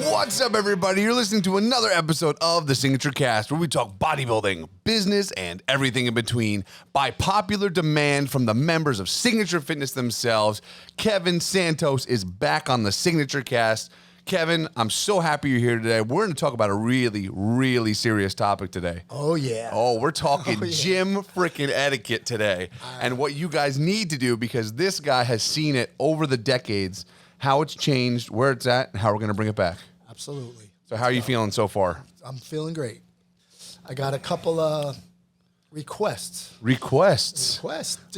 What's up, everybody? You're listening to another episode of the SignatureCAST, where we talk bodybuilding, business, and everything in between. By popular demand from the members of Signature Fitness themselves, Kevin Santos is back on the SignatureCAST. Kevin, I'm so happy you're here today. We're going to talk about a really, really serious topic today. Oh, yeah. Oh, we're talking gym freaking etiquette today. And what you guys need to do, because this guy has seen it over the decades, how it's changed, where it's at, and how we're going to bring it back. Absolutely. So how are you feeling so far? I'm feeling great. I got a couple of requests. Requests?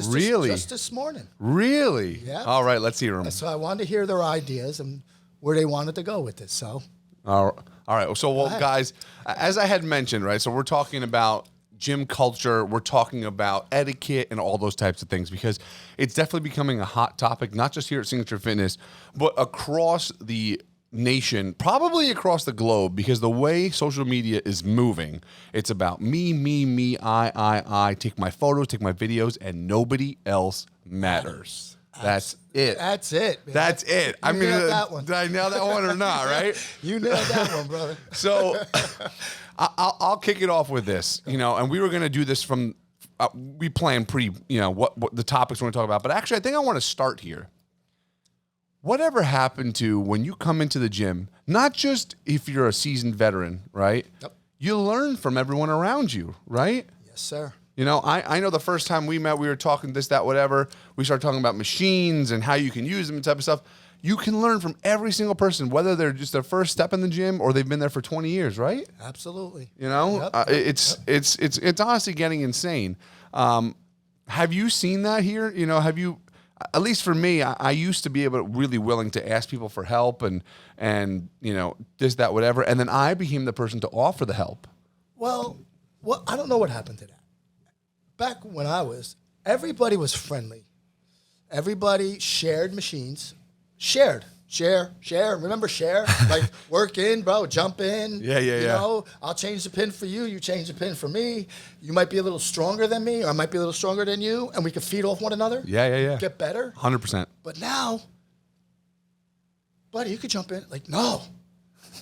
Really? Just this morning. Really? Yeah. All right, let's hear them. So I wanted to hear their ideas and where they wanted to go with this. So. All right. So, well, guys, as I had mentioned, right, so we're talking about gym culture. We're talking about etiquette and all those types of things because it's definitely becoming a hot topic, not just here at Signature Fitness, but across the nation, probably across the globe, because the way social media is moving, it's about me, I, take my photos, take my videos, and nobody else matters. That's it. That's it, man. That's it. I mean, that one. Did I nail that one or not, right? You nailed that one, brother. So I'll kick it off with this, and we were going to do this from, we planned what the topics we're going to talk about, but actually I think I want to start here. Whatever happened to when you come into the gym, not just if you're a seasoned veteran, right? Yep. You learn from everyone around you, right? Yes, sir. I know the first time we met, we were talking this, that, whatever. We started talking about machines and how you can use them and type of stuff. You can learn from every single person, whether they're just their first step in the gym or they've been there for 20 years, right? Absolutely. It's honestly getting insane. Have you seen that here? Have you, at least for me, I used to be really willing to ask people for help and this, that, whatever. And then I became the person to offer the help. Well, I don't know what happened to that. Back when everybody was friendly. Everybody shared machines. Share. Remember share? Like work in, bro, jump in. Yeah. I'll change the pin for you. You change the pin for me. You might be a little stronger than me, or I might be a little stronger than you, and we could feed off one another. Yeah. Get better. 100%. But now, buddy, you could jump in. Like, no.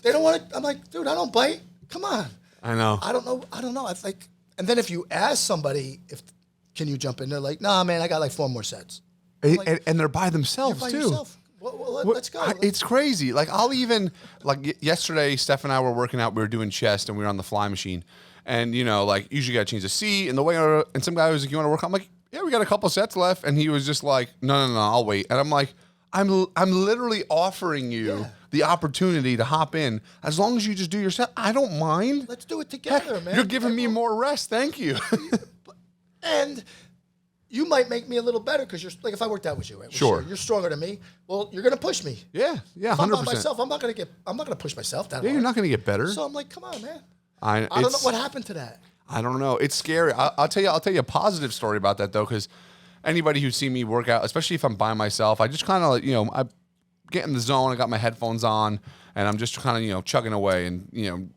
They don't want to. I'm like, dude, I don't bite. Come on. I know. I don't know. I think. And then if you ask somebody can you jump in, they're like, nah, man, I got like 4 more sets. And they're by themselves you're by too. Yourself. Well, let's go. It's crazy. Like I'll even yesterday, Steph and I were working out. We were doing chest and we were on the fly machine. And usually got to change the seat and the way. And some guy was like, "You want to work?" I'm like, "Yeah, we got a couple sets left." And he was just like, "No, I'll wait." And I'm like, I'm literally offering you the opportunity to hop in as long as you just do your set. I don't mind. Let's do it together, man. You're giving me more rest. Thank you. And you might make me a little better because you're like, if I worked out with you, right? Sure. You're stronger than me. Well, you're gonna push me. Yeah, 100%. I'm by myself. I'm not gonna push myself that hard. You're not gonna get better. So I'm like, come on, man. I don't know what happened to that. I don't know. It's scary. I'll tell you a positive story about that though, because anybody who's seen me work out, especially if I'm by myself, I just kind of I get in the zone. I got my headphones on, and I'm just kind of chugging away. And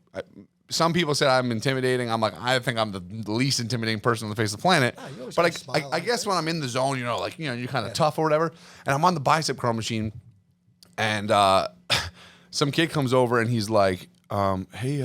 some people said I'm intimidating. I'm like, I think I'm the least intimidating person on the face of the planet. But I guess when I'm in the zone, you're kind of tough or whatever. And I'm on the bicep curl machine, and some kid comes over and he's like, "Hey,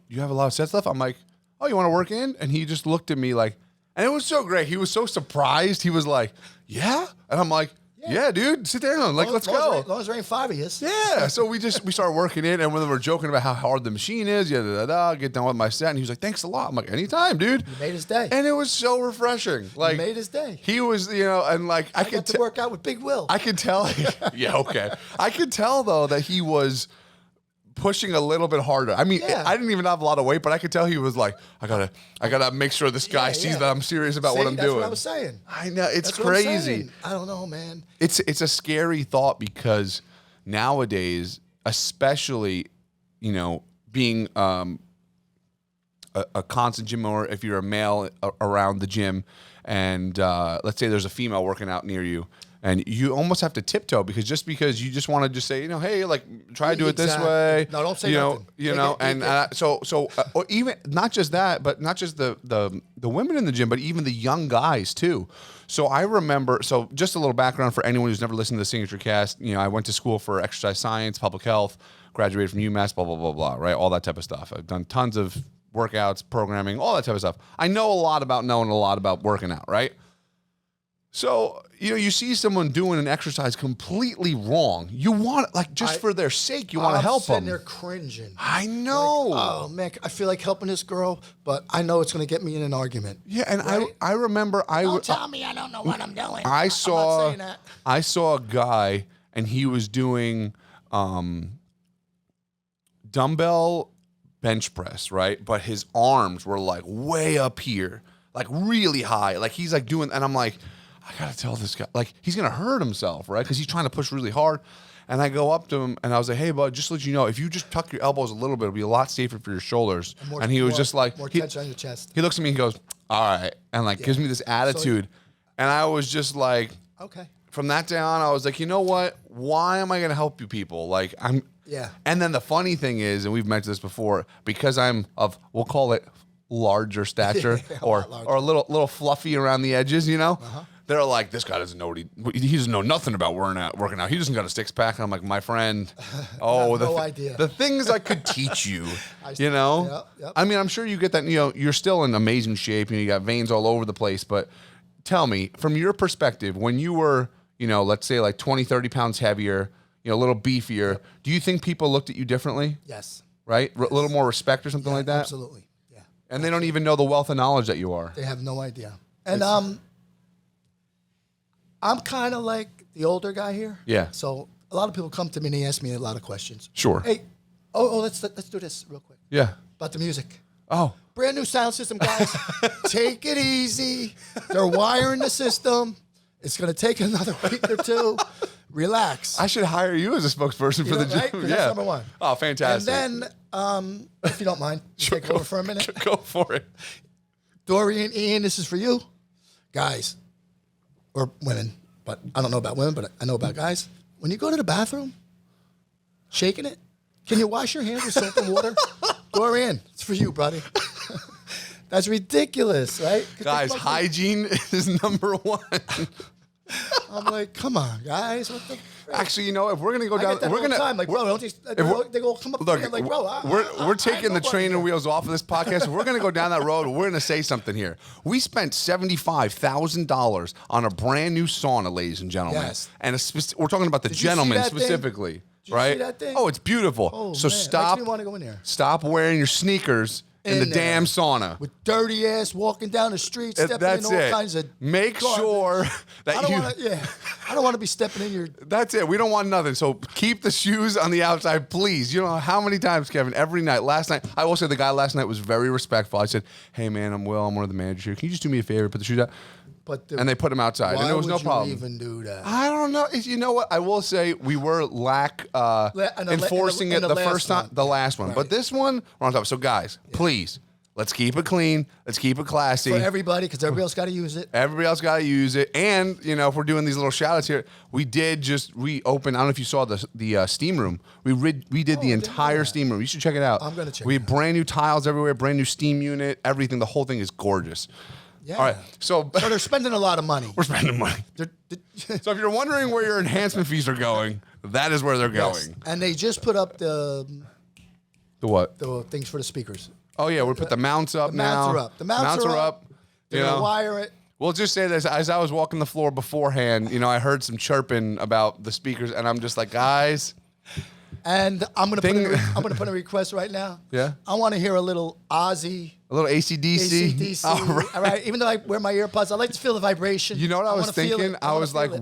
you have a lot of sets left?" I'm like, "Oh, you want to work in?" And he just looked at me like, and it was so great. He was so surprised. He was like, "Yeah," and I'm like, "Yeah, dude, sit down. Let's go." As long as there ain't 5 of you. Yeah. So we started working in, and when we were joking about how hard the machine is, get done with my set, and he was like, "Thanks a lot." I'm like, "Anytime, dude." You made his day. And it was so refreshing. Like, you made his day. He was, and like I could got to work out with Big Will. I could tell. Yeah, okay. I could tell though that he was pushing a little bit harder. I mean, I didn't even have a lot of weight, but I could tell he was like, I gotta make sure this guy sees that I'm serious about what I'm doing. That's what I was saying. I know, it's crazy. I don't know, man. It's a scary thought because nowadays, especially, being a constant gym owner, if you're a male around the gym, and let's say there's a female working out near you, And you almost have to tiptoe because you just want to just say, hey, like try to do it this way. No, don't say nothing. Or even not just that, but not just the women in the gym, but even the young guys too. So I remember, just a little background for anyone who's never listened to the SignatureCAST. I went to school for exercise science, public health, graduated from UMass, blah, blah, blah, blah, right? All that type of stuff. I've done tons of workouts, programming, all that type of stuff. I know a lot about knowing a lot about working out, right? So, you see someone doing an exercise completely wrong. You want, for their sake, you want to help them. I'm sitting there cringing. I know. Like, oh, man, I feel like helping this girl, but I know it's going to get me in an argument. Yeah, and right? I remember Don't tell me I don't know what I'm doing. I saw a guy, and he was doing dumbbell bench press, right? But his arms were like way up here, like really high. Like he's like doing, and I'm like, I gotta tell this guy, like he's gonna hurt himself, right? Because he's trying to push really hard. And I go up to him and I was like, hey, bud, just to let you know, if you just tuck your elbows a little bit, it'll be a lot safer for your shoulders. And he was just like, more tension on your chest. He looks at me and goes, all right. And gives me this attitude. And I was just like, okay. From that day on, I was like, you know what? Why am I going to help you people? Yeah. And then the funny thing is, and we've mentioned this before, because I'm we'll call it larger stature or a little fluffy around the edges, They're like, this guy doesn't know what he doesn't know nothing about working out. He doesn't got a six pack. And I'm like, my friend, no idea. The things I could teach you, Yep. I mean, I'm sure you get that, you're still in amazing shape. You got veins all over the place. But tell me, from your perspective, when you were, let's say like 20, 30 pounds heavier, a little beefier, do you think people looked at you differently? Yes. Right? Yes. A little more respect or something like that? Absolutely. Yeah. And they don't even know the wealth of knowledge that you are. They have no idea. And I'm kind of like the older guy here. Yeah. So a lot of people come to me and they ask me a lot of questions. Sure. Hey, let's do this real quick. Yeah. About the music. Oh. Brand new sound system, guys. Take it easy. They're wiring the system. It's going to take another week or two. Relax. I should hire you as a spokesperson for the gym. Right? That's number one. Oh, fantastic. And then, if you don't mind, take over for a minute. Go for it. Dorian, Ian, this is for you. Guys, or women, but I don't know about women, but I know about guys. When you go to the bathroom, shaking it, can you wash your hands with soap and water? Dorian, it's for you, buddy. That's ridiculous, right? Guys, hygiene is number one. I'm like, come on, guys. What the frick? Actually, if we're gonna go down, we're gonna time. Like, bro, don't they go come up? Look, like, bro, we're taking the training wheels off of this podcast. We're gonna go down that road. We're gonna say something here. We spent $75,000 on a brand new sauna, ladies and gentlemen. Yes. And we're talking about the gentlemen specifically, right? See that thing? Oh, it's beautiful. Oh, so man. stop. Makes me want to go in there. Stop wearing your sneakers in the damn sauna. With dirty ass walking down the street, stepping in all kinds of Make garbage. Sure that I don't want to be stepping in your. That's it. We don't want nothing. So keep the shoes on the outside, please. You know how many times, Kevin? Every night. Last night, I will say the guy last night was very respectful. I said, "Hey man, I'm Will. I'm one of the managers here. Can you just do me a favor, put the shoes out?" And they put him outside, and there was no problem. Why would you even do that? I don't know. You know what? I will say we were enforcing it the first time, the last one, but this one we're on top. So guys, please. Let's keep it clean. Let's keep it classy. For everybody, because everybody else got to use it. Everybody else got to use it. And, if we're doing these little shout-outs here, we did just reopen. I don't know if you saw the steam room. We did the entire steam room. You should check it out. I'm going to check it out. We have brand new tiles everywhere, brand new steam unit, everything. The whole thing is gorgeous. Yeah. All right. So they're spending a lot of money. We're spending money. So if you're wondering where your enhancement fees are going, that is where they're going. And they just put up the what? The things for the speakers. Oh, yeah, we put the mounts up now. The mounts are up. They're going to wire it. We'll just say this. As I was walking the floor beforehand, I heard some chirping about the speakers, and I'm just like, guys. And I'm going to put a request right now. Yeah? I want to hear a little Ozzy. A little AC/DC. AC/DC. All right. Even though I wear my earpods, I like to feel the vibration. You know what I was thinking? I was like, I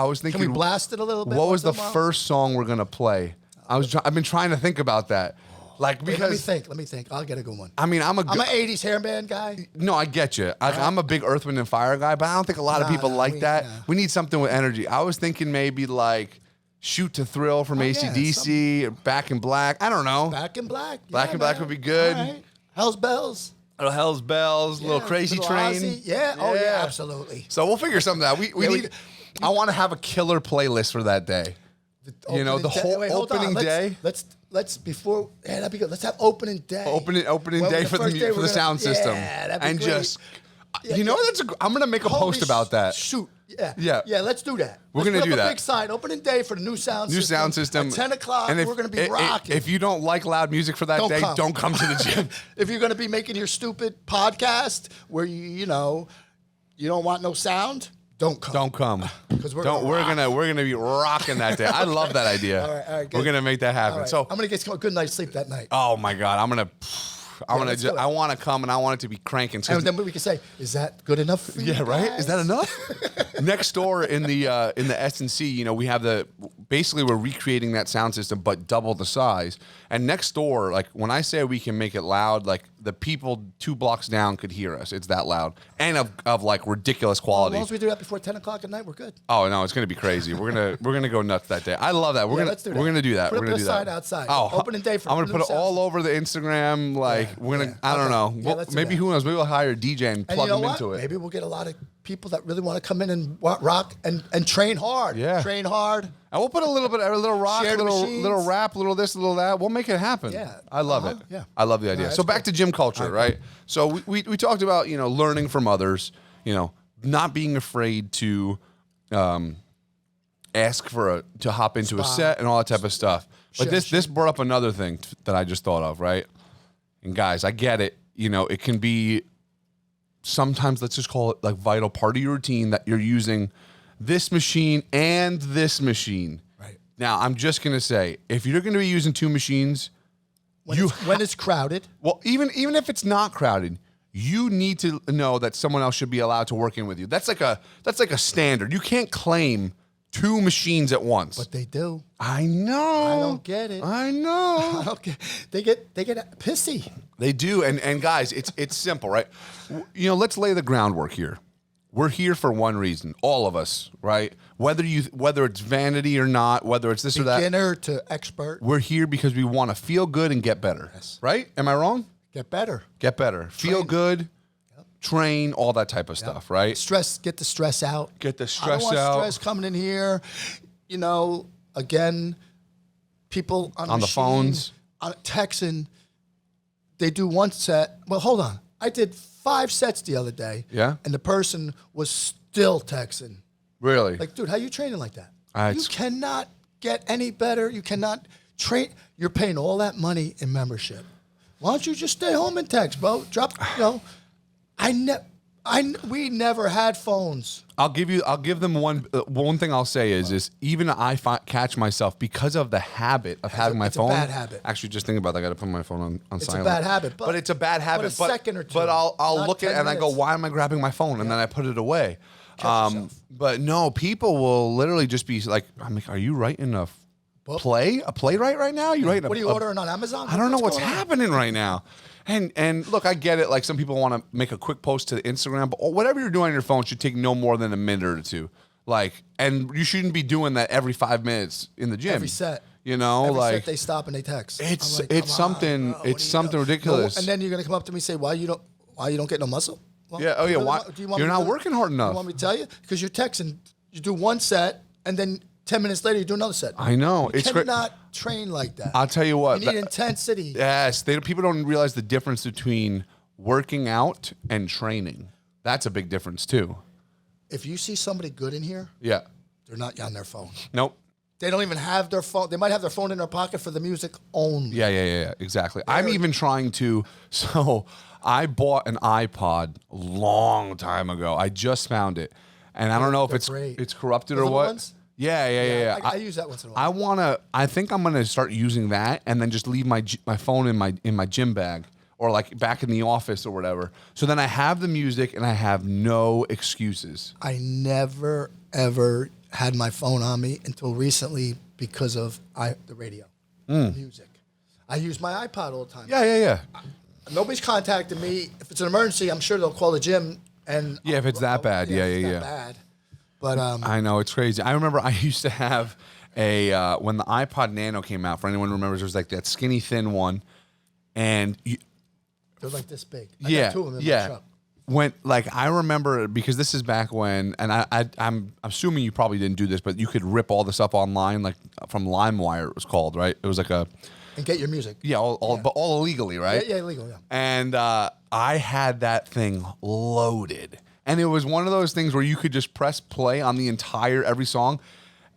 was thinking. Can we blast it a little bit? What was the first song we're going to play? I've been trying to think about that. Because let me think. I'll get a good one. I mean, I'm an 80s hairband guy. No, I get you. I'm a big Earth, Wind, and Fire guy, but I don't think a lot of people like that. Yeah. We need something with energy. I was thinking maybe like Shoot to Thrill from AC/DC, Back in Black. I don't know. Back in Black. Black in Black would be good. Right. Hell's Bells. Little Hell's Bells, little Crazy Train. Ozzy. Yeah. Oh, yeah, absolutely. So we'll figure something out. We need... I want to have a killer playlist for that day. You know, the whole opening day. Let's before that'd be good. Let's have opening day. Opening day for the sound system. Yeah, that'd be and great. Just I'm gonna make a post about that. Shoot. Yeah. Let's do that. We're gonna do that. Big sign, opening day for the new sound system. At 10 o'clock, and we're gonna be rocking. If you don't like loud music for that day, don't come to the gym. If you're gonna be making your stupid podcast where you don't want no sound, don't come. Don't come. Because we're gonna be rocking that day. I love that idea. All right, good. We're gonna make that happen. Right. So I'm gonna get a good night's sleep that night. Oh my God, I want to come and I want it to be cranking. And then we can say, is that good enough for you? Yeah, right. Guys? Is that enough? Next door in the S&C, we have basically we're recreating that sound system but double the size. And next door, like when I say we can make it loud, like the people 2 blocks down could hear us. It's that loud and of like ridiculous quality. As long as we do that before 10 o'clock at night, we're good. Oh no, it's gonna be crazy. We're gonna go nuts that day. I love that. Let's do that. We're gonna do that. Put we're gonna do that. Outside. Oh, Opening day for. I'm gonna put it all over the Instagram. Like we're gonna. I don't know. Yeah, maybe who knows? Maybe we'll hire a DJ and plug them into it. Maybe we'll get a lot of people that really want to come in and rock and train hard. Yeah. Train hard. And we'll put a little rock, little rap, little this, little that. We'll make it happen. Yeah. I love it. Yeah. I love the idea. So back to gym culture, right? So we talked about, learning from others, not being afraid to ask to hop into a set and all that type of stuff. But this brought up another thing that I just thought of, right? And guys, I get it. It can be sometimes, let's just call it like vital part of your routine that you're using this machine and this machine. Right. Now, I'm just going to say, if you're going to be using 2 machines, when it's crowded. Well, even if it's not crowded, you need to know that someone else should be allowed to work in with you. That's like a standard. You can't claim 2 machines at once. But they do. I know. I don't get it. I know. I don't get. They get pissy. They do, and guys, it's simple, right? Let's lay the groundwork here. We're here for one reason, all of us, right? Whether it's vanity or not, whether it's this or that, beginner to expert, we're here because we want to feel good and get better. Yes. Right? Am I wrong? Get better. Feel good. Train, all that type of stuff, right? Get the stress out. I don't want stress coming in here. Again, people on the phones, texting. They do one set. Well, hold on. I did 5 sets the other day. Yeah. And the person was still texting. Really? Like, dude, how you training like that? You cannot get any better. You cannot train. You're paying all that money in membership. Why don't you just stay home and text, bro? We never had phones. I'll give them one thing I'll say is even I catch myself because of the habit of having my phone. It's a bad habit. Actually, just think about that. I got to put my phone on silent. It's a bad habit. But it's a bad habit. But a second or two. But I'll look at it and I go, minutes. why am I grabbing my phone? And then I put it away. But no, people will literally just be like, I'm like, are you writing a playwright right now? You writing? What are you ordering on Amazon? I don't know what's happening right now. And look, I get it. Like some people want to make a quick post to the Instagram, but whatever you're doing on your phone should take no more than a minute or 2. And you shouldn't be doing that every 5 minutes in the gym. Every set. Every set they stop and they text. It's something ridiculous. And then you're gonna come up to me and say, why you don't get no muscle? Well, yeah. Oh yeah. Why? You're not working hard enough. You want me to tell you? Because you're texting. You do one set and then 10 minutes later, you do another set. I know. You cannot train like that. I'll tell you what. You need intensity. Yes. People don't realize the difference between working out and training. That's a big difference, too. If you see somebody good in here, yeah, they're not on their phone. Nope. They don't even have their phone. They might have their phone in their pocket for the music only. Yeah. Exactly. I'm even trying to. So I bought an iPod a long time ago. I just found it. And I don't know if it's corrupted or what. Ones? Yeah. I use that once in a while. I think I'm gonna start using that and then just leave my phone in my gym bag or like back in the office or whatever. So then I have the music and I have no excuses. I never ever had my phone on me until recently because of the radio, music. I use my iPod all the time. Yeah. Nobody's contacted me. If it's an emergency, I'm sure they'll call the gym and if it's that bad, yeah. Bad. But I know it's crazy. I remember I used to have when the iPod Nano came out. For anyone who remembers, there was like that skinny thin one, and they're like this big. I got 2 of them in my truck. when, like, I remember, because this is back when, and I'm assuming you probably didn't do this, but you could rip all this up online, like from LimeWire, it was called, right? It was like a... And get your music. Yeah, but all illegally, right? Yeah, illegal, yeah. And I had that thing loaded. And it was one of those things where you could just press play on the every song,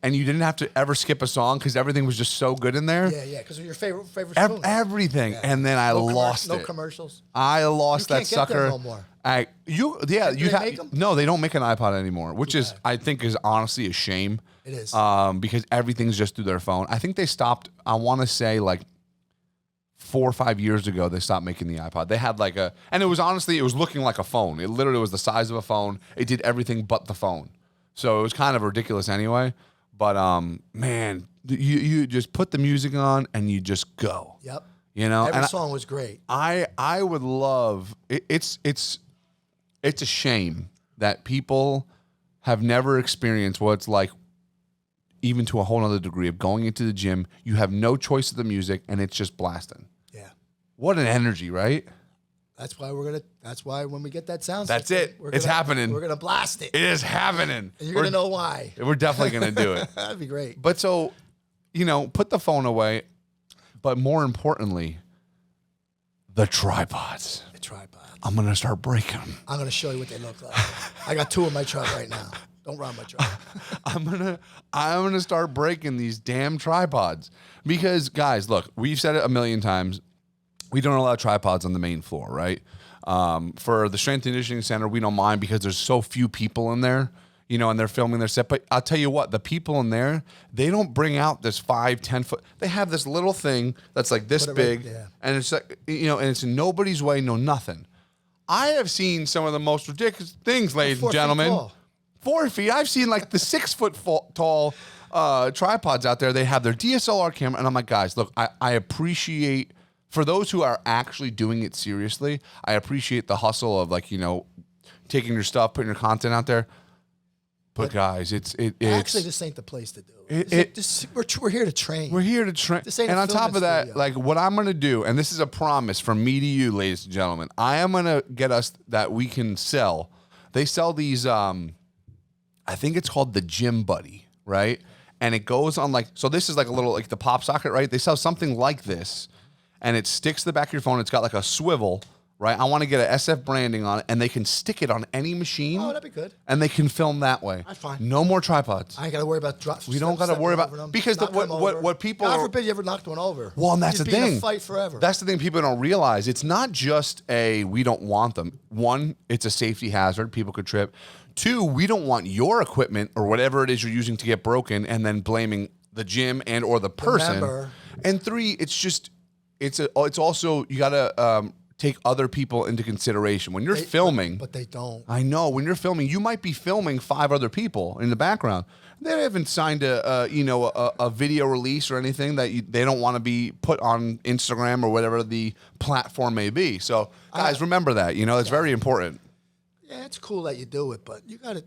and you didn't have to ever skip a song because everything was just so good in there. Yeah, because of your favorite spoon. Everything. Yeah. And then I lost it. No commercials. I lost that sucker. You can't get them no more. You make them? No, they don't make an iPod anymore, which is, I think, is honestly a shame. It is. Because everything's just through their phone. I think they stopped, I want to say, like 4 or 5 years ago, they stopped making the iPod. They had like and it was looking like a phone. It literally was the size of a phone. It did everything but the phone. So it was kind of ridiculous anyway. But man, you just put the music on and you just go. Yep. You know, every song was great. I would love it's a shame that people have never experienced what it's like, even to a whole other degree, of going into the gym. You have no choice of the music and it's just blasting. Yeah. What an energy, right? That's why when we get that sound that's system, it's happening. We're gonna blast it. It is happening. And you're gonna know why. We're definitely gonna do it. That'd be great. But so, put the phone away, but more importantly, the tripods. The tripods. I'm gonna start breaking them. I'm gonna show you what they look like. I got 2 in my truck right now. Don't run my truck. I'm gonna start breaking these damn tripods, because guys, look, we've said it a million times. We don't allow tripods on the main floor, right? For the strength and conditioning center, we don't mind because there's so few people in there, and they're filming their set. But I'll tell you what, the people in there, they don't bring out this 5-10 foot. They have this little thing that's like this big, and it's like, and it's in nobody's way, no nothing. I have seen some of the most ridiculous things, ladies and gentlemen. 4 feet. I've seen like the 6 foot tall tripods out there. They have their DSLR camera, and I'm like, guys, look, I appreciate, for those who are actually doing it seriously, I appreciate the hustle of, like, taking your stuff, putting your content out there. But guys, it's actually, this ain't the place to do it. We're here to train. We're here to train. And on top of that, like, what I'm going to do, and this is a promise from me to you, ladies and gentlemen, I am going to get us that we can sell. They sell these, I think it's called the Gym Buddy, right? And it goes on so this is like a little, like the pop socket, right? They sell something like this, and it sticks to the back of your phone. It's got like a swivel, right? I want to get a SF branding on it, and they can stick it on any machine. Oh, that'd be good. And they can film that way. That's fine. No more tripods. I ain't got to worry about drops. We don't got to worry about, because what people God forbid you ever knocked one over. Well, and that's the thing. In a fight forever. That's the thing people don't realize. It's not just we don't want them. 1, it's a safety hazard. People could trip. 2, we don't want your equipment or whatever it is you're using to get broken and then blaming the gym and or the person. Remember, and 3, it's just, it's also, you got to take other people into consideration when you're filming. But they don't. I know, when you're filming, you might be filming 5 other people in the background. They haven't signed a video release or anything that they don't want to be put on Instagram or whatever the platform may be. So guys, remember that. It's very important. Yeah, it's cool that you do it, but you got to.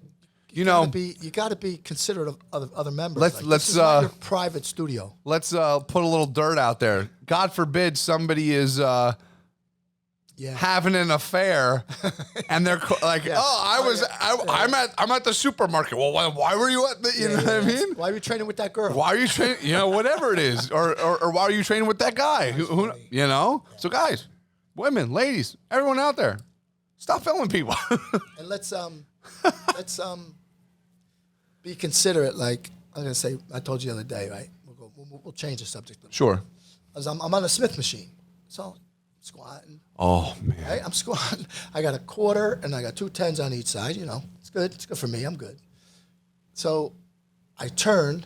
You got to be considerate of other members. Let's this is not your private studio. Let's put a little dirt out there. God forbid somebody is having an affair, and they're like, I'm at the supermarket. Well, why were you at the? You know what I mean? Why are you training with that girl? Why are you training? Whatever it is, or why are you training with that guy? Who So guys, women, ladies, everyone out there, stop filming people. And let's be considerate. Like I'm gonna say, I told you the other day, right? We'll change the subject. Sure. I'm on a Smith machine, so I'm squatting. Oh man. Right? I'm squatting. I got a quarter and I got 2 10s on each side. It's good. It's good for me. I'm good. So I turn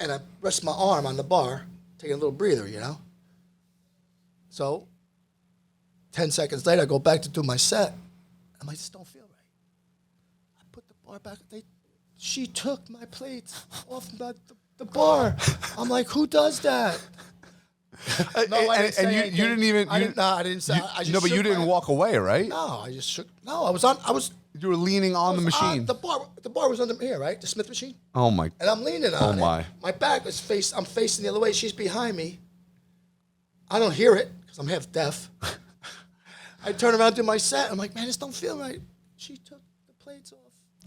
and I rest my arm on the bar, taking a little breather. So 10 seconds later, I go back to do my set. I'm like, this don't feel right. I put the bar back. She took my plates off the bar. I'm like, who does that? No, I didn't say anything. You didn't even. I didn't say. I just but you didn't walk away, right? No, I just shook. No, I was. You were leaning on the machine. The bar was under here, right? The Smith machine. Oh my. And I'm leaning on it. Oh my. My back is I'm facing the other way. She's behind me. I don't hear it because I'm half deaf. I turn around to my set. I'm like, man, this don't feel right. She took the plates off.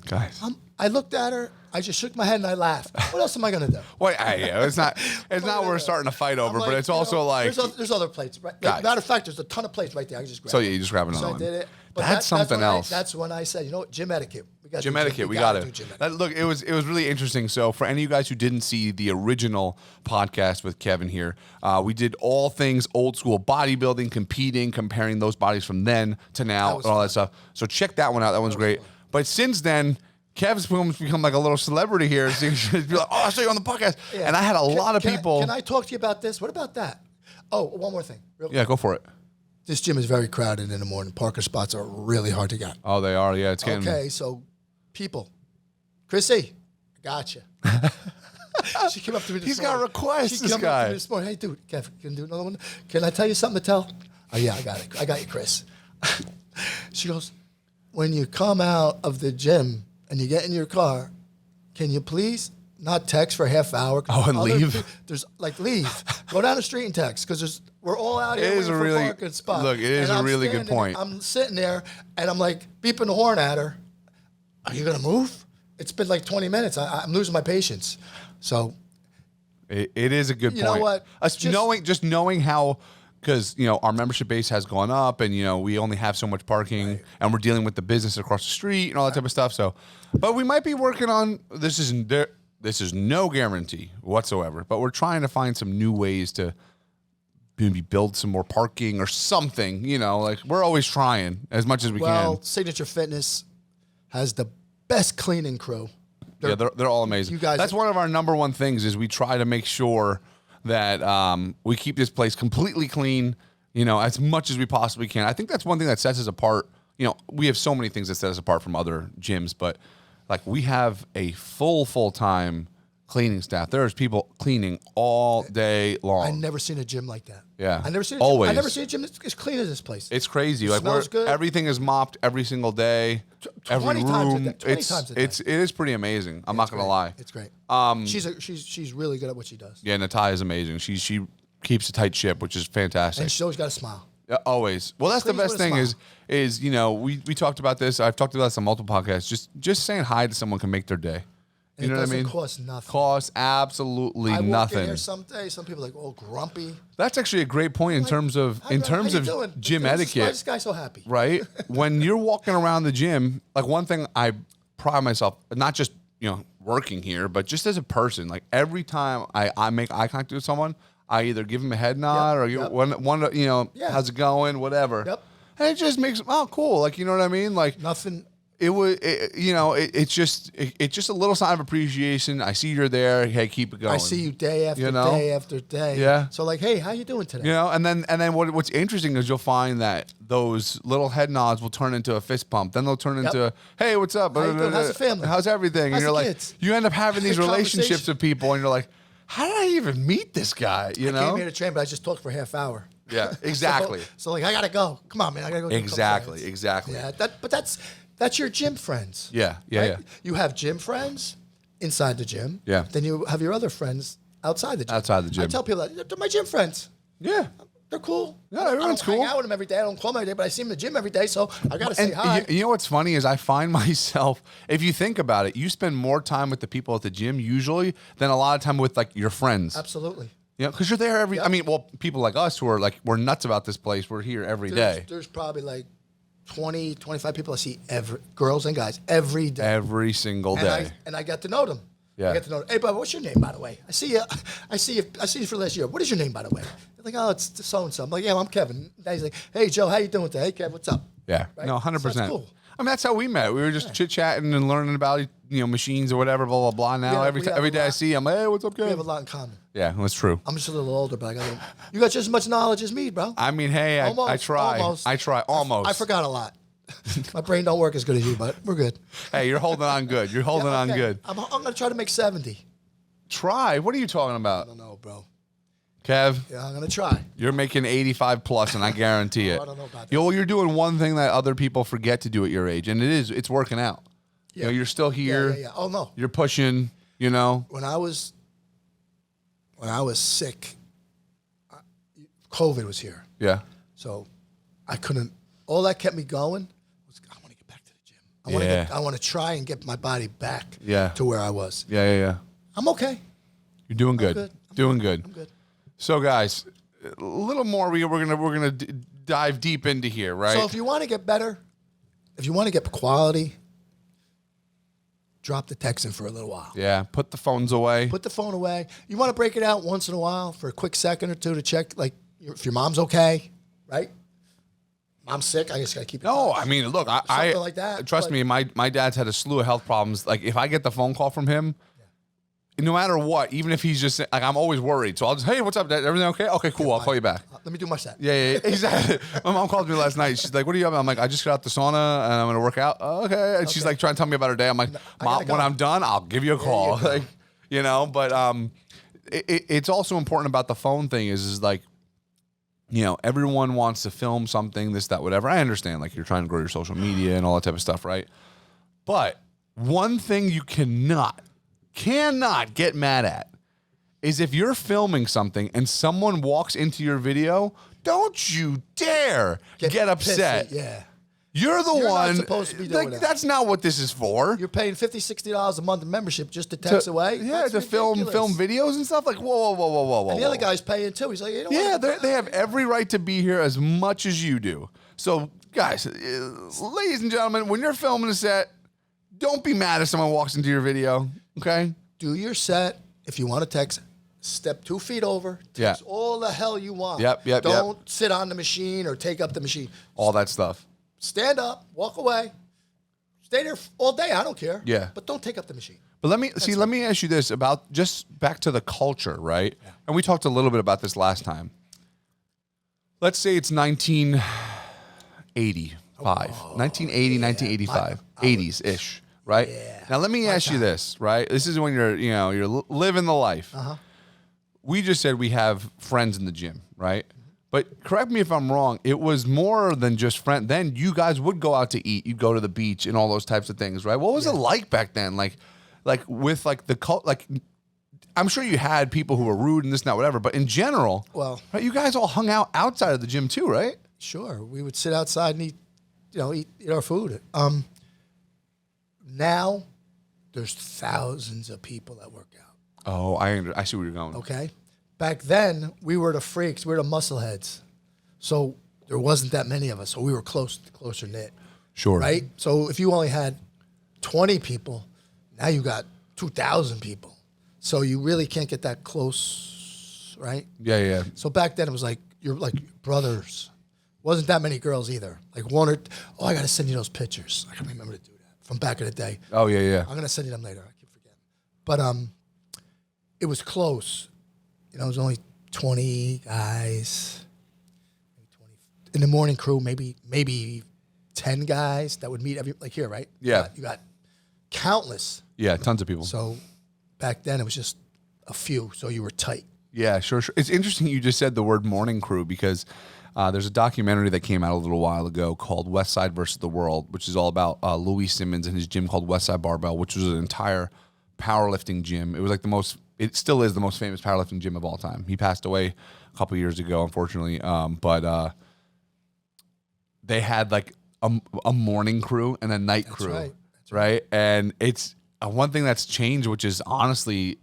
Guys. I looked at her. I just shook my head and I laughed. What else am I gonna do? Wait, it's not worth starting a fight over, but it's also like there's other plates. Right? Matter of fact, there's a ton of plates right there. I just grabbed. So yeah, you just grab another So one. I did it. But That's something else. That's when I said, you know what, gym etiquette. We got Gym etiquette, we got it. That, look, it was really interesting. So for any of you guys who didn't see the original podcast with Kevin here, we did all things old school bodybuilding, competing, comparing those bodies from then to now, and all that stuff. So check that one out. That one's great. Fun. But since then, Kev's become like a little celebrity here. So you be like, oh, I saw you on the podcast. Yeah. And I had a lot of people. Can I talk to you about this? What about that? Oh, one more thing. Yeah, go for it. This gym is very crowded in the morning. Parker spots are really hard to get. Oh, they are. Yeah, it's getting. Okay, so people, Chrissy, I got you. She came up to me this morning. He's got requests, She came up to me this morning. Hey, dude, can you do another one? Can I tell you something to tell? Oh, yeah, I got it. I got you, Chris. She goes, when you come out of the gym and you get in your car, can you please not text for a half hour? Oh, and leave? There's like, leave. Go down the street and text because we're all out here waiting for a parking spot. Look, it is a really good point. I'm sitting there and I'm like beeping the horn at her. Are you going to move? It's been like 20 minutes. I'm losing my patience. So it is a good point. You know what? Just knowing how, because our membership base has gone up, and we only have so much parking, and we're dealing with the business across the street and all that type of stuff. So, but we might be working on this. This is no guarantee whatsoever, but we're trying to find some new ways to maybe build some more parking or something. Like we're always trying as much as we can. Well, Signature Fitness has the best cleaning crew. They're all amazing. That's one of our number one things is we try to make sure that we keep this place completely clean, as much as we possibly can. I think that's one thing that sets us apart. We have so many things that set us apart from other gyms, but like we have a full-time cleaning staff. There's people cleaning all day long. I've never seen a gym like that. Yeah. I've never seen a gym as clean as this place. It's crazy. It smells good. Everything is mopped every single day. 20 times a day. 20 times a day. It is pretty amazing. I'm not going to lie. It's great. She's really good at what she does. Yeah, Natai is amazing. She keeps a tight ship, which is fantastic. And she's always got a smile. Yeah, always. Well, that's the best thing is we talked about this. I've talked about this on multiple podcasts. Just saying hi to someone can make their day. You know what I mean? It doesn't cost nothing. Costs absolutely nothing. I walk in here some days, some people are like, oh, grumpy. That's actually a great point in terms of gym etiquette. Why is this guy so happy? Right? When you're walking around the gym, like one thing I pride myself, not just working here, but just as a person, like every time I make eye contact with someone, I either give them a head nod or how's it going, whatever. Yep. And it just makes cool. Like you know what I mean? Like nothing. It's just a little sign of appreciation. I see you're there. Hey, keep it going. I see you day after day after day. Yeah. So like, hey, how you doing today? And then what's interesting is you'll find that those little head nods will turn into a fist pump. Then they'll turn into, hey, what's up? How you doing? How's the family? How's everything? How's and you're the like, kids? you end up having these relationships with people, and you're like, how did I even meet this guy? I came here to train, but I just talked for a half hour. Yeah, exactly. so like, I gotta go. Come on, man, I gotta go. Exactly. Yeah, that's your gym friends. Yeah. Right? You have gym friends inside the gym. Yeah. Then you have your other friends outside the gym. Outside the gym. I tell people that they're my gym friends. Yeah. They're cool. Yeah, everyone's cool. I don't hang out with them every day. I don't call them every day, but I see them in the gym every day, so I got to say hi. You know what's funny is I find myself, if you think about it, you spend more time with the people at the gym usually than a lot of time with like your friends. Absolutely. Because you're there every. Yep. I mean, people like us who are like we're nuts about this place. We're here every day. There's probably like 20, 25 people I see girls and guys every day. Every single day. And I get to know them. Yeah. I get to know them. Hey, Bob, what's your name, by the way? I see you for last year. What is your name, by the way? They're like, oh, it's so-and-so. I'm like, yeah, I'm Kevin. And he's like, hey, Joe, how you doing today? Hey, Kev, what's up? Yeah. Right? No, 100%. So that's cool. I mean, that's how we met. We were just chit-chatting and learning about, machines or whatever, blah, blah, blah. Now, every day I see him, hey, what's up, Kev? We have a lot in common. Yeah, that's true. I'm just a little older, but you got just as much knowledge as me, bro. I mean, hey, I try. Almost. I try, almost. I forgot a lot. My brain don't work as good as you, but we're good. Hey, you're holding on good. You're holding on good. I'm going to try to make 70. Try? What are you talking about? I don't know, bro. Kev? Yeah, I'm going to try. You're making 85 plus, and I guarantee it. I don't know about that. You're doing one thing that other people forget to do at your age, and it's working out. Yeah. You're still here. Yeah. Oh, no. You're pushing, When I was sick, COVID was here. Yeah. So I couldn't all that kept me going was I want to get back to the gym. I want to try and get my body back to where I was. Yeah. I'm okay. You're doing good. I'm good. So, guys, a little more. We're gonna dive deep into here, right? So, if you want to get better, if you want to get quality, drop the texting for a little while. Yeah, put the phones away. Put the phone away. You want to break it out once in a while for a quick second or two to check, like, if your mom's okay, right? Mom's sick. I just got to keep it. No, I mean, look, something like that. Trust me, my dad's had a slew of health problems. Like, if I get the phone call from him, no matter what, even if he's just like, I'm always worried. So I'll just, hey, what's up, Dad? Everything okay? Okay, cool. I'll call you back. Let me do my set. Yeah, exactly. My mom called me last night. She's like, what are you up? I'm like, I just got out the sauna and I'm going to work out. Oh, okay. And she's like trying to tell me about her day. I'm like, Mom, when I'm done, I'll give you a call. Like, but it's also important about the phone thing is like, everyone wants to film something, this, that, whatever. I understand, like, you're trying to grow your social media and all that type of stuff, right? But one thing you cannot get mad at is if you're filming something and someone walks into your video, don't you dare get upset. Pissy. Yeah. You're one. Not supposed to be doing that. That's not what this is for. You're paying $50, $60 a month in membership just to text away. Yeah, to film videos and stuff. Like, whoa. And the other guy's paying too. He's like, they have every right to be here as much as you do. So, guys, ladies and gentlemen, when you're filming a set, don't be mad if someone walks into your video. Okay? Do your set. If you want to text, step 2 feet over. Text all the hell you want. Yep. Don't sit on the machine or take up the machine. All that stuff. Stand up, walk away, stay there all day. I don't care. Yeah. But don't take up the machine. But let me ask you this about just back to the culture, right? Yeah. And we talked a little bit about this last time. Let's say it's 1985, 1980, 1985, 80s-ish, right? Yeah. Now let me ask you this, right? This is when you're living the life. Uh-huh. We just said we have friends in the gym, right? But correct me if I'm wrong, it was more than just friends. Then you guys would go out to eat. You'd go to the beach and all those types of things, right? What was it like back then? Like with like the cult, like I'm sure you had people who were rude and this and that, whatever. But in general, right, you guys all hung out outside of the gym too, right? Sure. We would sit outside and eat our food. Now there's thousands of people that work out. Oh, I see where you're going. Okay. Back then, we were the freaks. We were the muscleheads. So there wasn't that many of us. So we were closer knit. Sure. Right? So if you only had 20 people, now you got 2,000 people. So you really can't get that close, right? Yeah. So back then, it was like, you're like brothers. Wasn't that many girls either. Like I got to send you those pictures. I can remember to do that from back in the day. Oh, yeah. I'm going to send you them later. I keep forgetting. But it was close. It was only 20 guys, maybe 20 in the morning crew, maybe 10 guys that would meet like here, right? Yeah. You got countless. Yeah, tons of people. So back then it was just a few, so you were tight. Yeah, sure. It's interesting you just said the word morning crew because there's a documentary that came out a little while ago called West Side versus the World, which is all about Louis Simmons and his gym called West Side Barbell, which was an entire powerlifting gym. It was like it still is the most famous powerlifting gym of all time. He passed away a couple years ago, unfortunately. But they had like a morning crew and a night crew, right. Right? And it's one thing that's changed, which is honestly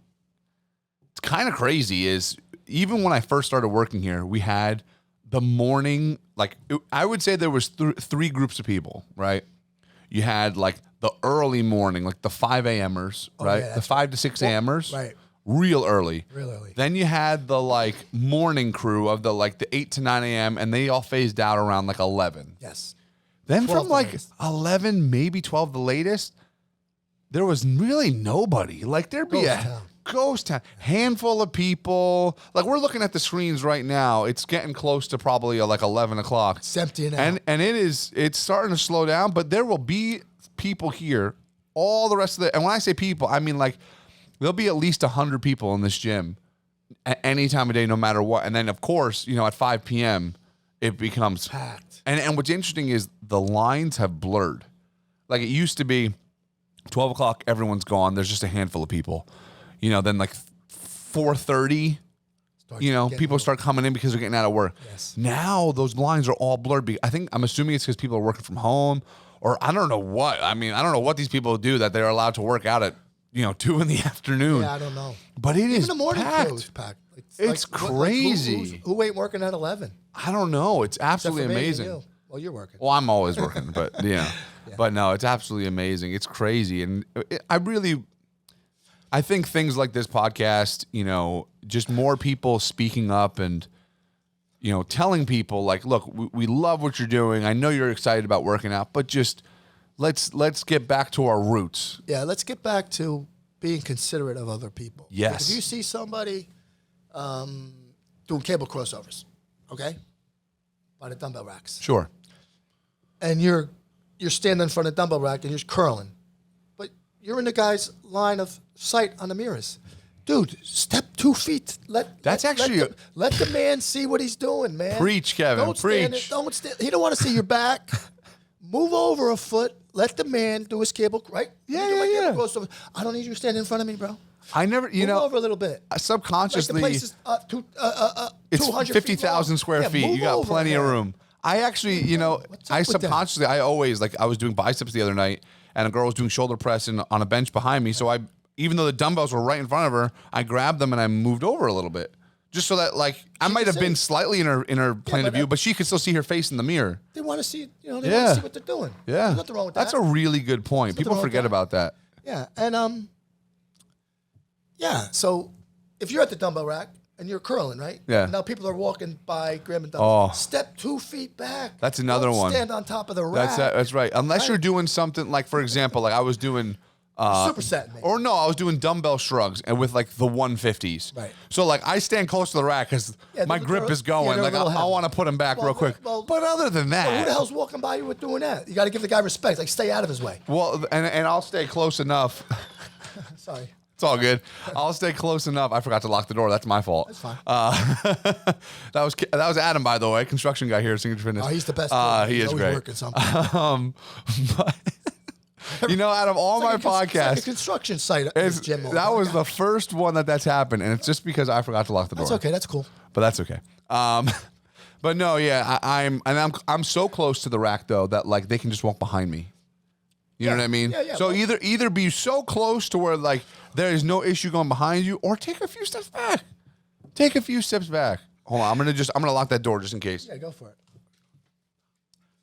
kind of crazy, is even when I first started working here, we had the morning, I would say there was three groups of people, right? You had like the early morning, like the 5 a.m.ers, right? Yeah, the 5 to 6 a.m.ers. Right. Real early. Real early. Then you had the morning crew of the 8 to 9 a.m. and they all phased out around 11. Yes. Then from the latest. 11, maybe 12 the latest, there was really nobody. There'd be ghost town, handful of people. We're looking at the screens right now. It's getting close to probably 11 o'clock. It's empty now. And it's starting to slow down, but there will be people here all the rest of the, and when I say people, I mean there'll be at least 100 people in this gym at any time of day, no matter what. And then, of course, at 5 p.m., it becomes packed. And what's interesting is the lines have blurred. It used to be 12 o'clock, everyone's gone. There's just a handful of people. Then 4:30, people start coming in because they're getting out of work. Yes. Now those lines are all blurred. I'm assuming it's because people are working from home, or I don't know what. I mean, I don't know what these people do that they're allowed to work out at 2 in the afternoon. Yeah, I don't know. But it is even the morning packed. crew is packed. It's crazy. Who ain't working at 11? I don't know. It's absolutely Except for me and amazing. you. Well, you're working. Well, I'm always working, but yeah. But no, it's absolutely amazing. It's crazy, and I think things like this podcast, just more people speaking up and, telling people like, look, we love what you're doing. I know you're excited about working out, but just let's get back to our roots. Yeah, let's get back to being considerate of other people. Yes. Like if you see somebody doing cable crossovers, okay, by the dumbbell racks, Sure. and you're standing in front of the dumbbell rack and you're curling, but you're in the guy's line of sight on the mirrors. Dude, step 2 feet. Let the man see what he's doing, man. Preach, Kevin. Don't Preach. Stand. He don't want to see your back. Move over a foot. Let the man do his cable. Right? Yeah. I don't need you standing in front of me, bro. I never, Move over a little bit. Subconsciously, Like the place is it's 200 50,000 square feet. You got plenty of room. I actually, I subconsciously, I always, I was doing biceps the other night, and a girl was doing shoulder press on a bench behind me. So even though the dumbbells were right in front of her, I grabbed them and I moved over a little bit. Just so that, I might have been slightly in her plane of view, but she could still see her face in the mirror. They want to see, they want to see what they're doing. Yeah. There's nothing wrong with that. That's a really good point. People forget about that. Yeah. And, so if you're at the dumbbell rack and you're curling, right? Yeah. Now people are walking by, grabbing dumbbells. Oh. Step 2 feet back. That's another Don't one. Stand on top of the rack. That's right. Unless you're doing something for example, I was doing superset, maybe. or no, I was doing dumbbell shrugs and with the 150s. Right. So I stand close to the rack because my grip is going. I want to put them back real quick. But other than that, who the hell's walking by you with doing that? You got to give the guy respect. Stay out of his way. Well, and I'll stay close enough. Sorry. It's all good. I'll stay close enough. I forgot to lock the door. That's my fault. That's fine. That was Adam, by the way, construction guy here at Signature Fitness. Oh, he's the best. He is great. Working something. But, out of all my podcasts, it's like a construction site. That was the first one that's happened, and it's just because I forgot to lock the door. That's okay. That's cool. But that's okay. But no, yeah, I'm so close to the rack though that they can just walk behind me. You know what I mean? Yeah. So either be so close to where there is no issue going behind you, or take a few steps back. Take a few steps back. Hold on, I'm gonna lock that door just in case. Yeah, go for it.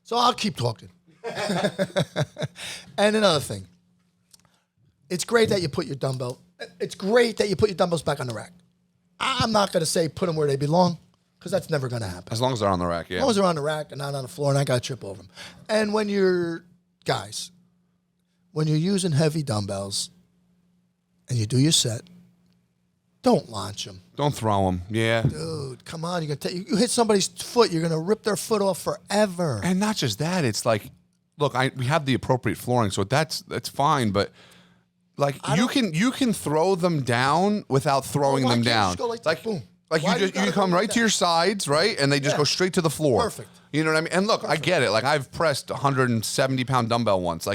So I'll keep talking. And another thing, it's great that you put your dumbbells back on the rack. I'm not gonna say put them where they belong, because that's never gonna happen. As long as they're on the rack, yeah. As long as they're on the rack and not on the floor, and I gotta trip over them. And when you're using heavy dumbbells and you do your set, don't launch them. Don't throw them. Yeah. Dude, come on. You hit somebody's foot, you're going to rip their foot off forever. And not just that, it's look, we have the appropriate flooring, so that's fine, but you can throw them down without throwing them down. Just go boom. You come right to your sides, right? And they just go straight to the floor. Perfect. You know what I mean? And look, I get it. I've pressed 170-pound dumbbell once.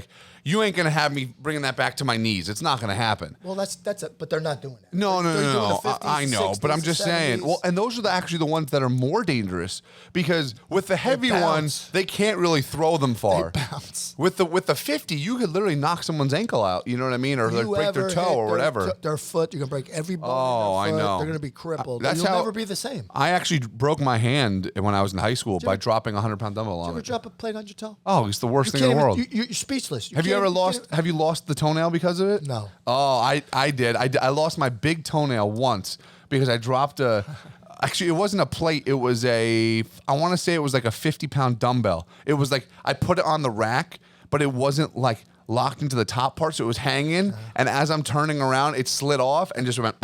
You ain't going to have me bringing that back to my knees. It's not going to happen. Well, that's it. But they're not doing that. No. They're doing the 50s, I know, 60s, but I'm just saying. Well, and those are actually the ones that are more dangerous, because with the heavy ones, they can't really throw them far. They bounce. With the 50, you could literally knock someone's ankle out. You know what I mean? Or break their toe or whatever. Their foot, you're going to break every bone. Oh, in their foot. I know. They're going to be crippled. You'll never be the same. I actually broke my hand when I was in high school by dropping a 100-pound dumbbell on it. Did you ever drop a plate on your toe? Oh, it's the worst thing in the world. You're speechless. Have you lost the toenail because of it? No. Oh, I did. I lost my big toenail once because I dropped actually, it wasn't a plate. It was I want to say it was a 50-pound dumbbell. It was I put it on the rack, but it wasn't locked into the top part, so it was hanging. And as I'm turning around, it slid off and just went.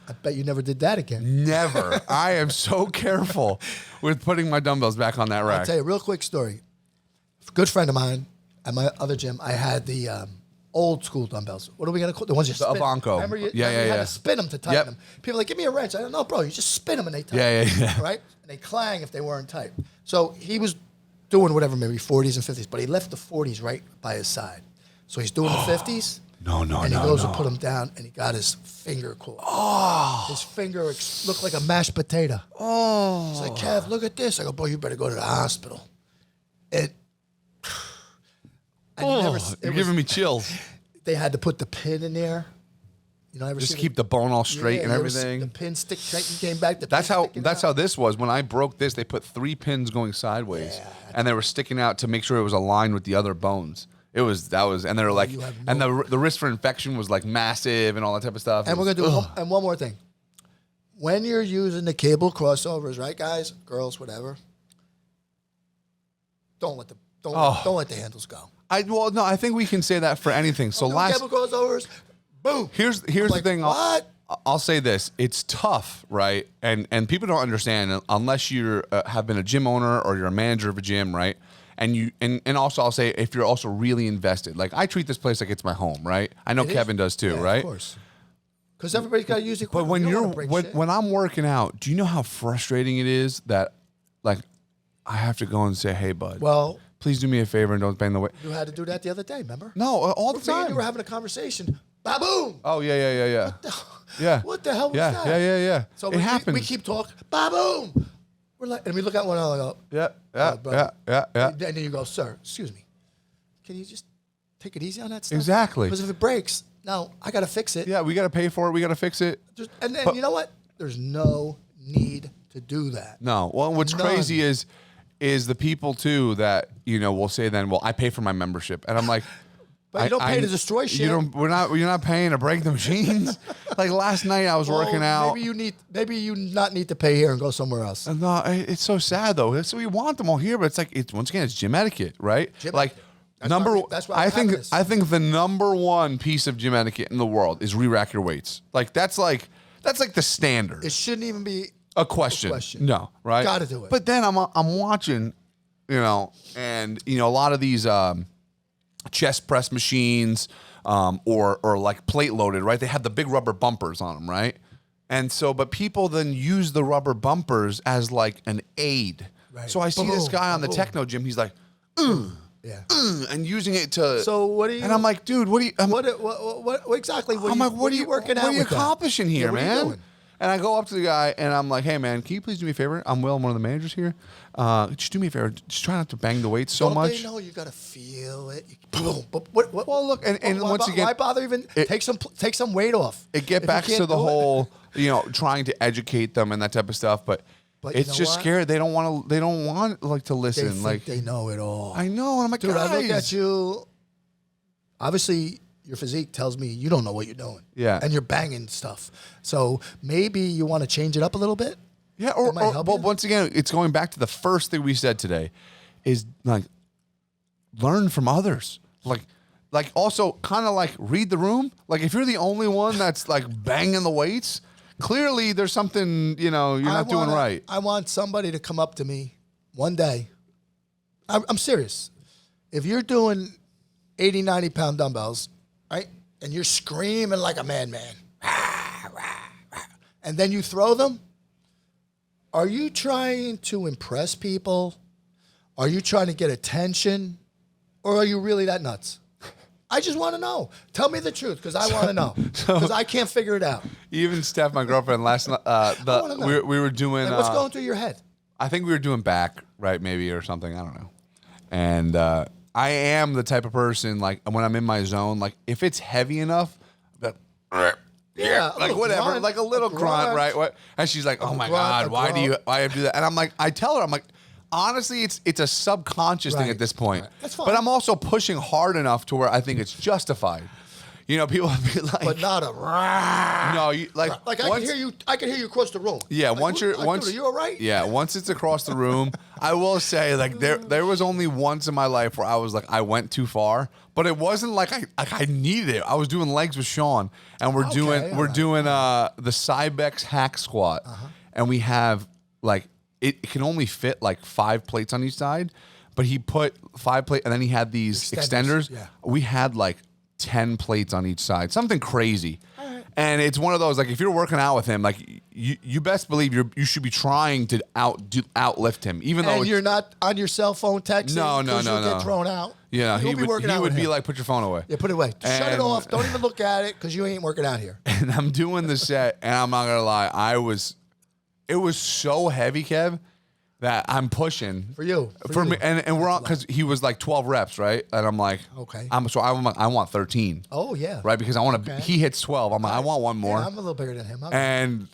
I bet you never did that again. Never. I am so careful with putting my dumbbells back on that rack. I'll tell you a real quick story. A good friend of mine at my other gym, I had the old school dumbbells. What are we going to call the ones you spin? The Avanco. Remember you had to spin them to tighten them. People are like, give me a wrench. I don't know, bro. You just spin them and they tighten. Yeah. Right? And they clang if they weren't tight. So he was doing whatever, maybe 40s and 50s, but he left the 40s right by his side. So he's doing the 50s. No. And he goes to put him down, and he got his finger caught. Oh. His finger looked like a mashed potato. Oh. He's like, Kev, look at this. I go, boy, you better go to the hospital. You're giving me chills. They had to put the pin in there. Just keep the bone all straight and everything. The pin stick came back. That's how this was. When I broke this, they put 3 pins going sideways, and they were sticking out to make sure it was aligned with the other bones. And they were like, and the risk for infection was like massive and all that type of stuff. And we're gonna do and one more thing. When you're using the cable crossovers, right, guys, girls, whatever, don't let the handles go. I think we can say that for anything. So cable crossovers, boom. Here's the thing. What? I'll say this: it's tough, right? And people don't understand unless you have been a gym owner or you're a manager of a gym, right? And also I'll say if you're also really invested. Like I treat this place like it's my home, right? I know Kevin does too, right? Of course. Because everybody's got to use it. But when I'm working out, do you know how frustrating it is that, like, I have to go and say, "Hey, bud, well, please do me a favor and don't bang the weight." You had to do that the other day, remember? No, all the time. You were having a conversation. Ba-boom! Oh, yeah. What the hell was that? Yeah. So it happens. We keep talking. Ba-boom! We're like, and we look at one another and go, yeah. And then you go, sir, excuse me. Can you just take it easy on that stuff? Exactly. Because if it breaks, now I got to fix it. Yeah, we got to pay for it. We got to fix it. And you know what? There's no need to do that. No. Well, what's crazy is the people, too, that, will say then, well, I pay for my membership. And I'm like... But you don't pay to destroy shit. You're not paying to break the machines. Like last night, I was working out. Maybe you not need to pay here and go somewhere else. No, it's so sad though. So we want them all here, but it's like once again, it's gym etiquette, right? I think the number one piece of gym etiquette in the world is re-rack your weights. Like that's like the standard. It shouldn't even be a question. No, right? Got to do it. But then I'm watching, and a lot of these. Chest press machines or like plate loaded, right? They have the big rubber bumpers on them, right? And so, but people then use the rubber bumpers as like an aid. Right. So I see this guy on the techno gym. He's like, and using it to. So what do you? And I'm like, dude, what do you? What exactly? What are you working out? What are you accomplishing here, man? What are you doing? And I go up to the guy and I'm like, hey man, can you please do me a favor? I'm Will, I'm one of the managers here. Just do me a favor. Just try not to bang the weights so much. They know you gotta feel it. Well, look, and once again, why bother even take some weight off? It get back to the whole, trying to educate them and that type of stuff. But it's just scary. They don't want to listen. They think they know it all. I know. And I'm like, dude, guys. I look at you. Obviously, your physique tells me you don't know what you're doing. Yeah. And you're banging stuff. So maybe you want to change it up a little bit. Yeah. Or once again, it's going back to the first thing we said today is like learn from others. Like also kind of like read the room. Like if you're the only one that's like banging the weights, clearly there's something, you're not doing right. I want somebody to come up to me one day. I'm serious. If you're doing 80, 90-pound dumbbells, right? And you're screaming like a madman. And then you throw them. Are you trying to impress people? Are you trying to get attention? Or are you really that nuts? I just want to know. Tell me the truth because I want to know. Because I can't figure it out. Even Steph, my girlfriend, last night, we were doing... Like, what's going through your head? I think we were doing back, right, maybe, or something. I don't know. And I am the type of person, like, when I'm in my zone, like, if it's heavy enough, that... Yeah, like whatever, grunt, like a little grunt, right? What? And she's like, "Oh my God, why do you do that?" And I'm like, I tell her, I'm like, honestly, it's a subconscious thing at this point. Right. That's fine. But I'm also pushing hard enough to where I think it's justified. People be like, but not a no, like I can hear you. I can hear you across the room. Yeah, like, once are you all right? Yeah, once it's across the room, I will say like there was only once in my life where I was like I went too far, but it wasn't like I needed it. I was doing legs with Sean, and we're doing the Cybex hack squat, and we have like it can only fit like 5 plates on each side, but he put 5 plates, and then he had these extenders. Yeah. We had like 10 plates on each side, something crazy. Right. And it's one of those, like, if you're working out with him, like, you best believe you should be trying to outlift him, even though you're not on your cell phone texting. No. Get thrown out. Yeah, he would be him. like, put your phone away. Yeah, put it away. Shut it off. Don't even look at it because you ain't working out here. And I'm doing the set, and I'm not gonna lie, it was so heavy, Kev, that I'm pushing for you. For me, and we're on because he was like 12 reps, right? And I'm like, okay. I want 13. Oh yeah. Right, because I want to. Okay. He hits 12. I'm like, I want one more. Yeah, I'm a little bigger than him. And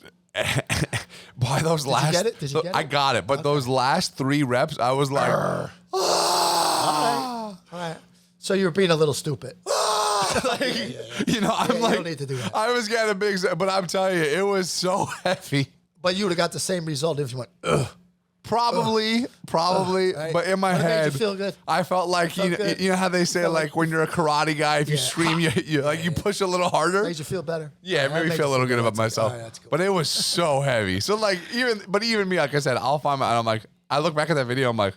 boy, those last. Did you get it? Did you get it? I got it, but those last 3 reps, I was like, all right. So you were being a little stupid. like, you know, I'm like, you don't need to do that. I was getting a big, but I'm telling you, it was so heavy. But you would have got the same result if you went, ugh. Probably, right? But in my head, made you feel good? I felt like you know how they say like when you're a karate guy, if you scream, you push a little harder. Made you feel better. Yeah, it made me feel a little good about myself. Right, that's cool. But it was so heavy. So like even me, like I said, I'll find my. And I'm like, I look back at that video, I'm like,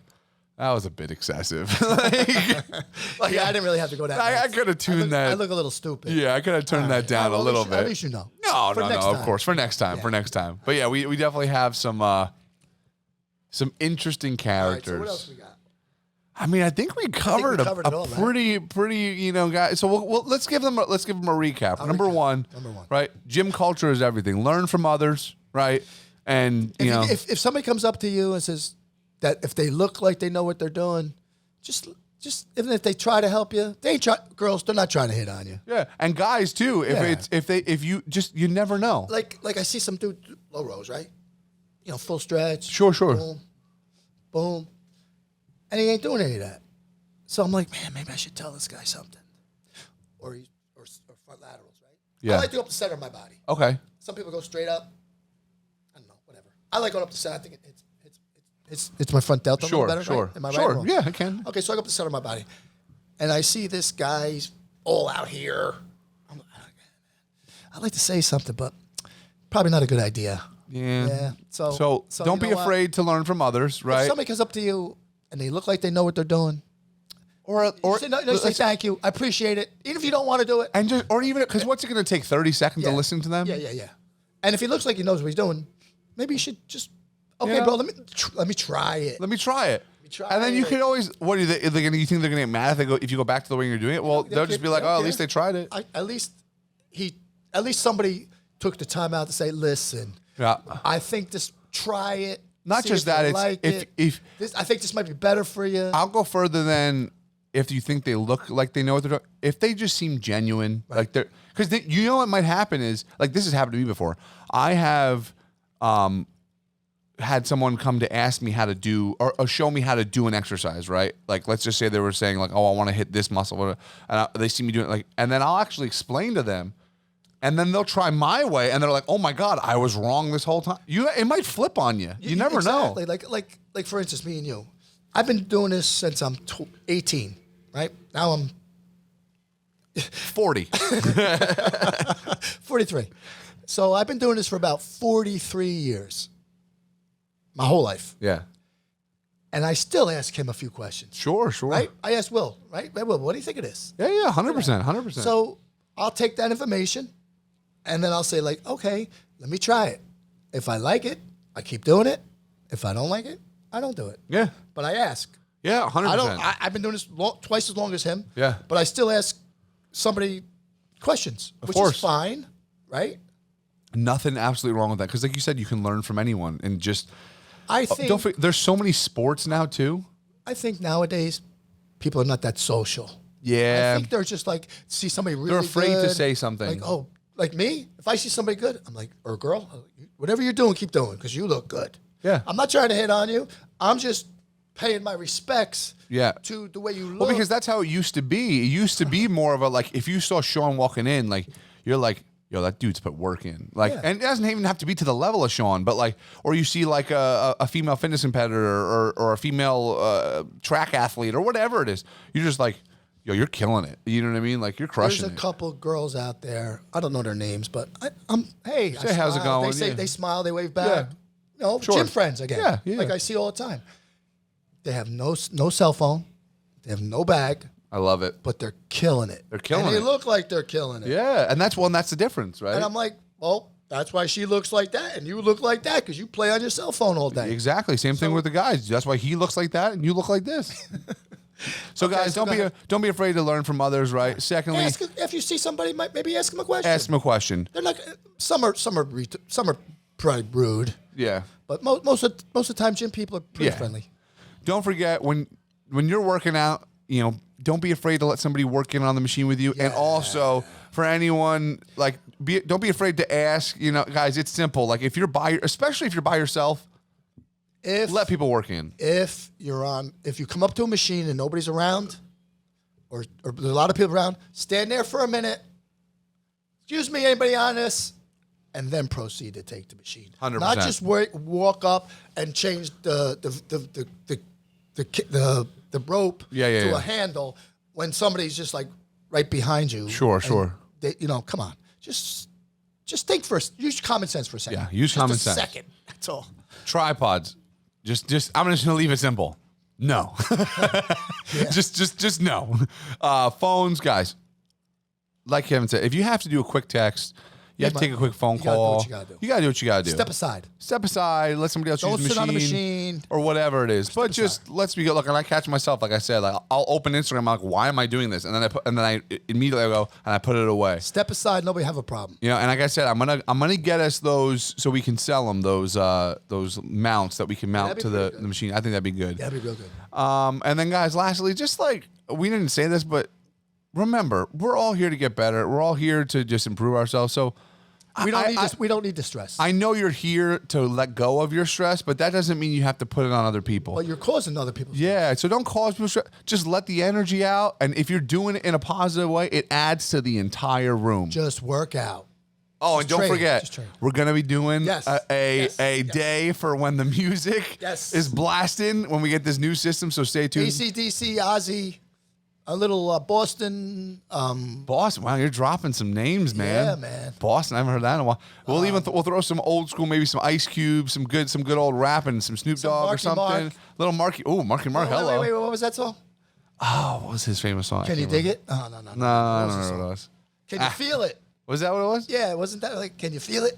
that was a bit excessive. like yeah, I didn't really have to go that. I could have tuned that. I look a little stupid. Yeah, I could have turned that down a little bit. At least you know. No, of course, for next time, But yeah, we definitely have some interesting characters. All right, so what else we got? I mean, I think we covered a all, pretty, guys. So let's give them a recap. Number one, right? Gym culture is everything. Learn from others, right? And if somebody comes up to you and says that if they look like they know what they're doing, just even if they try to help you, girls, they're not trying to hit on you. Yeah, and guys too. If you never know. Like I see some dude low rows, right? You know, full stretch. Sure. Boom, boom. And he ain't doing any of that. So I'm like, man, maybe I should tell this guy something. Or front laterals, right? Yeah. I like to go up the center of my body. Okay. Some people go straight up. I don't know, whatever. I like going up the center. I think it's my front delta a little better, right? Am I right or wrong? Yeah, I can. Okay, so I go up the center of my body. And I see this guy, he's all out here. I'm like, I'd like to say something, but probably not a good idea. Yeah. So don't be afraid to learn from others, right? If somebody comes up to you and they look like they know what they're doing, or say thank you, I appreciate it, even if you don't want to do it, or even because what's it going to take 30 seconds to listen to them? Yeah. And if he looks like he knows what he's doing, maybe you should just bro, let me try it. Let me try it. And then you could always, what do you think they're going to get mad if you go back to the way you're doing it? Well, they'll just be like, at least they tried it. At least somebody took the time out to say, listen. Yeah. I think try it. Not just that, it's I think this might be better for you. I'll go further than if you think they look like they know what they're doing. If they just seem genuine, like they're, because you know what might happen is, like this has happened to me before. I have had someone come to ask me how to do or show me how to do an exercise, right? Like let's just say they were saying like, oh, I want to hit this muscle, and they see me doing it, like, and then I'll actually explain to them. And then they'll try my way, and they're like, "Oh my God, I was wrong this whole time." It might flip on you. You never know. Like for instance, me and you, I've been doing this since I'm 18, right? Now I'm 40, 43. So I've been doing this for about 43 years, my whole life. Yeah. And I still ask him a few questions. Sure. Right? I ask Will, right? Will, what do you think of this? Yeah, 100%. So I'll take that information. And then I'll say, like, okay, let me try it. If I like it, I keep doing it. If I don't like it, I don't do it. Yeah. But I ask. Yeah, 100%. I've been doing this twice as long as him. Yeah. But I still ask somebody questions, which is fine, right? Nothing absolutely wrong with that. Because like you said, you can learn from anyone. And just, I think, there's so many sports now, too. I think nowadays, people are not that social. Yeah. I think they're just like, see somebody really They're afraid good, to say something. Like, like me, if I see somebody good, I'm like, or a girl, whatever you're doing, keep doing because you look good. Yeah. I'm not trying to hit on you. I'm just paying my respects to the way you look. Well, because that's how it used to be. It used to be more of a, like, if you saw Sean walking in, like, you're like, yo, that dude's put work in. Like, and it doesn't even have to be to the level of Sean, but like, or you see like a female fitness competitor or a female track athlete or whatever it is. You're just like, yo, you're killing it. You know what I mean? Like, you're crushing it. There's a couple girls out there. I don't know their names, but hey, say how's it going? They smile, they wave back. Yeah. Gym friends again. Yeah. Like I see all the time. They have no cell phone. They have no bag. I love it. But they're killing it. They're killing it. And they look like they're killing it. Yeah, and that's the difference, right? And I'm like, well, That's why she looks like that, and you look like that because you play on your cell phone all day. Exactly. Same thing with the guys. That's why he looks like that, and you look like this. So Okay, guys, so don't be afraid to learn from others, right? Secondly, If you see somebody, maybe ask them a question. ask them a question. They're not. Some are probably rude. Yeah. But most of the time, gym people are pretty Yeah. friendly. Don't forget when you're working out, don't be afraid to let somebody work in on the machine with you. And also for anyone, like, don't be afraid to ask. Guys, it's simple. Like especially if you're by yourself, let people work in. If you come up to a machine and nobody's around, or there's a lot of people around, stand there for a minute. Excuse me, anybody on this? And then proceed to take the machine. 100%. Not just walk up and change the rope to a handle when somebody's just like right behind you. Sure. Come on. Just think first. Use common sense for a second. Yeah, use common sense. Just a second. That's all. Tripods. Just I'm just gonna leave it simple. No. Just no. Phones, guys. Like Kevin said, if you have to do a quick text, you have to take a quick phone call. You gotta do what you gotta do what you gotta do. Step aside. Let somebody else Don't use sit the on machine, the machine. or whatever it is. But just aside. let's be good. Look, and I catch myself, like I said, like I'll open Instagram. I'm like, why am I doing this? And then I immediately go and I put it away. Step aside. Nobody have a problem. And like I said, I'm gonna get us those so we can sell them. Those mounts that we can mount to the machine. I think that'd be good. That'd be real good. And then guys, lastly, just like we didn't say this, but remember, we're all here to get better. We're all here to just improve ourselves. So We don't need the stress. I know you're here to let go of your stress, but that doesn't mean you have to put it on other people. Well, you're causing other people. Yeah, so don't cause people stress. Just let the energy out, and if you're doing it in a positive way, it adds to the entire room. Just work out. Oh, and don't forget, we're gonna be doing a day for when the music is blasting when we get this new system. So stay tuned. AC/DC, Ozzy, a little Boston. Boston. Wow, you're dropping some names, man. Yeah, man. Boston. I haven't heard that in a while. We'll we'll throw some old school, maybe some Ice Cube, some good old rapping, some Snoop Dogg or something. Mark. Little Marky. Oh, Marky Mark. Hello. Wait, what was that song? Oh, what was his famous song? Can you dig it? Oh, no. No, I don't know what it was. Can you feel it? Was that what it was? Yeah, wasn't that like? Can you feel it?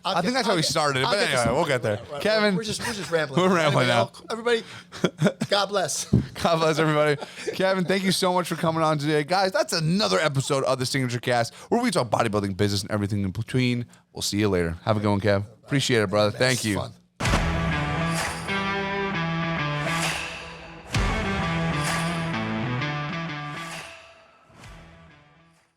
I think that's how we started it, but anyway, we'll get there. Right. Kevin, we're just rambling. We're rambling now. Everybody, God bless. God bless everybody. Kevin, thank you so much for coming on today. Guys, that's another episode of the Signature Cast where we talk bodybuilding, business, and everything in between. We'll see you later. Have a good one, Kev. Appreciate it, brother. Thank you. Fun.